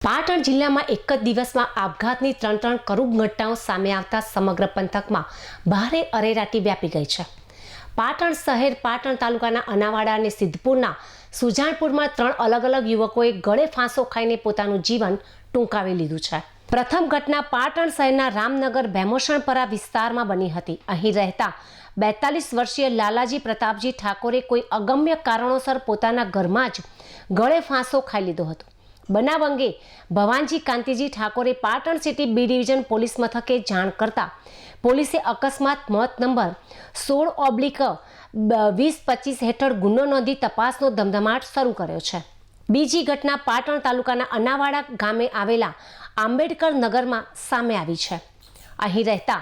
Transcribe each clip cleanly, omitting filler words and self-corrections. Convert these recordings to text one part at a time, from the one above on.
પાટણ જિલ્લામાં એક જ દિવસમાં આપઘાતની ત્રણ કરુણ ઘટનાઓ સામે આવતા સમગ્ર પંથકમાં ભારે અરેરાટી વ્યાપી ગઈ છે. પાટણ શહેર, પાટણ તાલુકાના અનાવાડા અને સિદ્ધપુરના સુજાણપુરમાં ત્રણ અલગ યુવકોએ ગળે ફાંસો ખાઈને પોતાનું જીવન ટૂંકાવી લીધું છે. પ્રથમ ઘટના પાટણ શહેરના રામનગર ભેમોશણપરા વિસ્તારમાં બની હતી. અહીં રહેતા 42 વર્ષીય લાલાજી પ્રતાપજી ઠાકોરે કોઈ અગમ્ય કારણોસર પોતાના ઘરમાં જ ગળે ફાંસો ખાઈ લીધો હતો. બનાવ અંગે ભવાનજી કાંતિજી ઠાકોરે Patan city B division police મથકે જાણ કરતા પોલીસે અકસ્માત મોત નંબર 16/2025 હેઠળ ગુનો નોંધી તપાસનો ધમધમાટ શરૂ કર્યો છે. બીજી ઘટના પાટણ તાલુકાના અનાવાડા ગામે આવેલા આંબેડકર નગરમાં સામે આવી છે. અહીં રહેતા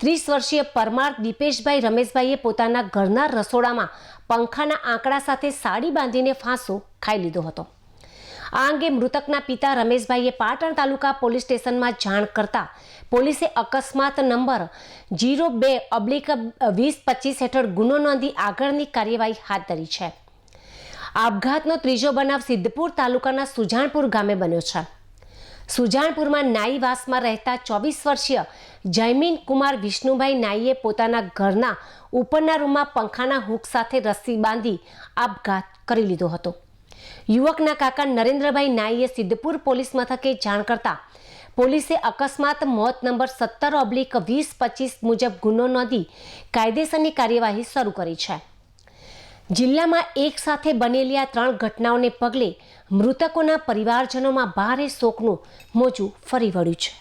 30 વર્ષીય પરમાર દીપેશભાઈ રમેશભાઈએ પોતાના ઘરના રસોડામાં પંખાના આંકડા સાથે સાડી બાંધીને ફાંસો ખાઈ લીધો હતો. આ અંગે મૃતકના પિતા રમેશભાઈએ પાટણ તાલુકા પોલીસ સ્ટેશનમાં જાણ કરતા પોલીસે અકસ્માત નંબર 02/2025 હેઠળ ગુનો નોંધી આગળની કાર્યવાહી હાથ ધરી છે. આપઘાતનો ત્રીજો બનાવ સિદ્ધપુર તાલુકાના સુજાણપુર ગામે બન્યો છે. સુજાણપુરમાં નાઈવાસમાં રહેતા 24 વર્ષીય જયમીન કુમાર વિષ્ણુભાઈ નાઈએ પોતાના ઘરના ઉપરના રૂમમાં પંખાના હૂક સાથે રસ્સી બાંધી આપઘાત કરી લીધો હતો. યુવકના કાકા નરેન્દ્રભાઈ નાઈએ સિદ્ધપુર પોલીસ મથકે જાણ કરતા પોલીસે અકસ્માત મોત નંબર 17/2025 મુજબ ગુનો નોંધી કાયદેસરની કાર્યવાહી શરૂ કરી છે. જિલ્લામાં એક સાથે બનેલી આ ત્રણ ઘટનાઓને પગલે મૃતકોના પરિવારજનોમાં ભારે શોકનું મોજું ફરી વળ્યું છે.